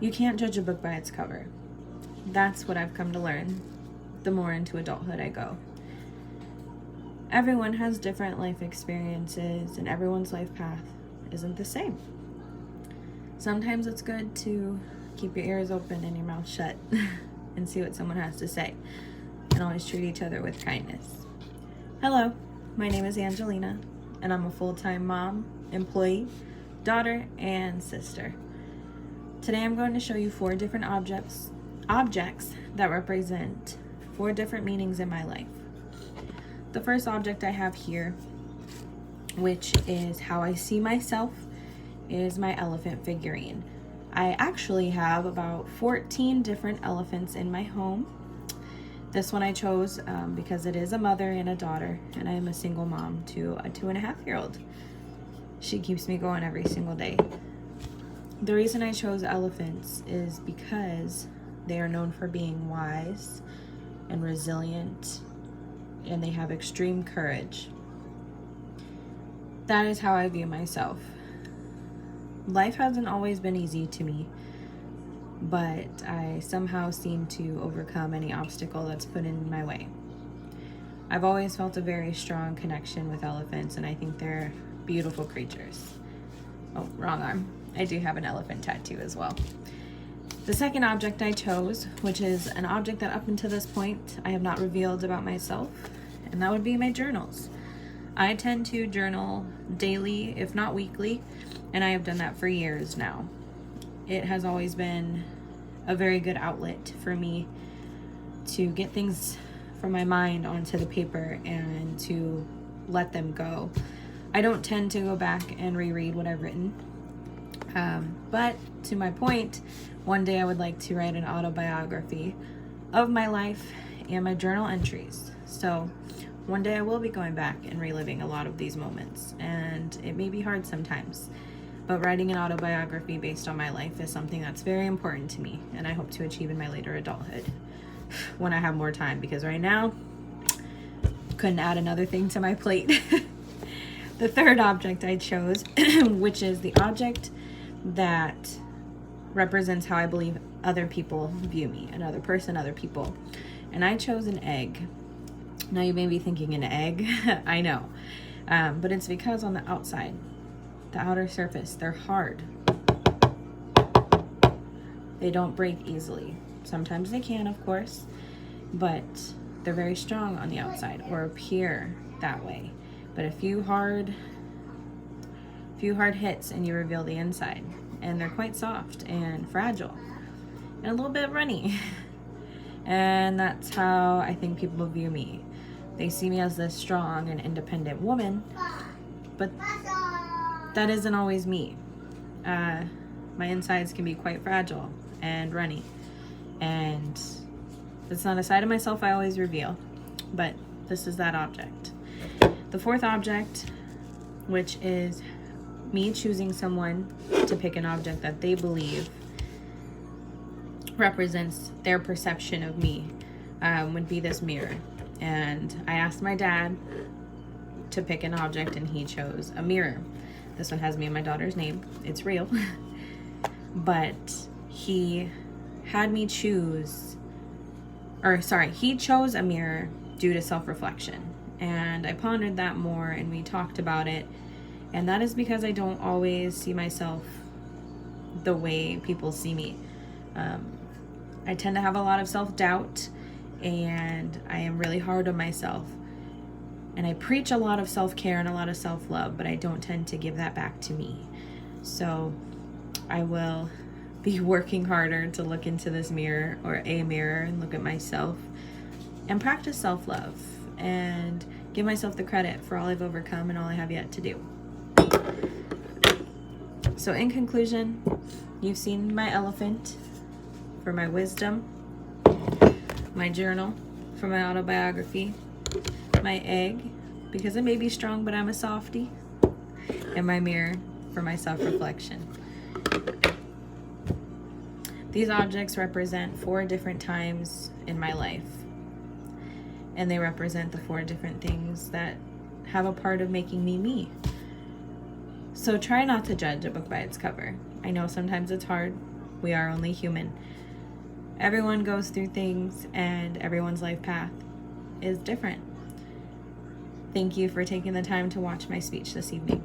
You can't judge a book by its cover. That's what I've come to learn the more into adulthood I go. Everyone has different life experiences, and everyone's life path isn't the same. Sometimes it's good to keep your ears open and your mouth shut and see what someone has to say, and always treat each other with kindness. Hello, my name is Angelina, and I'm a full-time mom, employee, daughter, and sister. Today I'm going to show you 4 different objects that represent 4 different meanings in my life. The first object I have here, which is how I see myself, is my elephant figurine. I actually have about 14 different elephants in my home. This one I chose because it is a mother and a daughter, and I am a single mom to a 2.5-year-old. She keeps me going every single day. The reason I chose elephants is because they are known for being wise and resilient, and they have extreme courage. That is how I view myself. Life hasn't always been easy to me, but I somehow seem to overcome any obstacle that's put in my way. I've always felt a very strong connection with elephants, and I think they're beautiful creatures. Oh, wrong arm. I do have an elephant tattoo as well. The second object I chose, which is an object that up until this point I have not revealed about myself, and that would be my journals. I tend to journal daily, if not weekly, and I have done that for years now. It has always been a very good outlet for me to get things from my mind onto the paper and to let them go. I don't tend to go back and reread what I've written. But to my point, one day I would like to write an autobiography of my life and my journal entries. So one day I will be going back and reliving a lot of these moments, and it may be hard sometimes, but writing an autobiography based on my life is something that's very important to me, and I hope to achieve in my later adulthood when I have more time, because right now couldn't add another thing to my plate. The third object I chose, which is the object that represents how I believe other people view me, another person, other people. And I chose an egg. Now you may be thinking, an egg? I know. But it's because on the outside, the outer surface, they're hard. They don't break easily. Sometimes they can, of course, but they're very strong on the outside, or appear that way. But a few hard hits and you reveal the inside, and they're quite soft and fragile and a little bit runny. And that's how I think people view me. They see me as this strong and independent woman, but that isn't always me. My insides can be quite fragile and runny, and it's not a side of myself I always reveal, but this is that object. The fourth object, which is me choosing someone to pick an object that they believe represents their perception of me, would be this mirror. And I asked my dad to pick an object, and he chose a mirror. This one has me and my daughter's name. It's real. But he had me choose, he chose a mirror due to self-reflection. And I pondered that more, and we talked about it. And that is because I don't always see myself the way people see me. I tend to have a lot of self-doubt, and I am really hard on myself. And I preach a lot of self-care and a lot of self-love, but I don't tend to give that back to me. So I will be working harder to look into this mirror, or a mirror, and look at myself and practice self-love and give myself the credit for all I've overcome and all I have yet to do. So in conclusion, you've seen my elephant for my wisdom, my journal for my autobiography, my egg because it may be strong but I'm a softie, and my mirror for my self-reflection. These objects represent 4 different times in my life, and they represent the 4 different things that have a part of making me me. So try not to judge a book by its cover. I know sometimes it's hard, We are only human. Everyone goes through things, and everyone's life path is different. Thank you for taking the time to watch my speech this evening.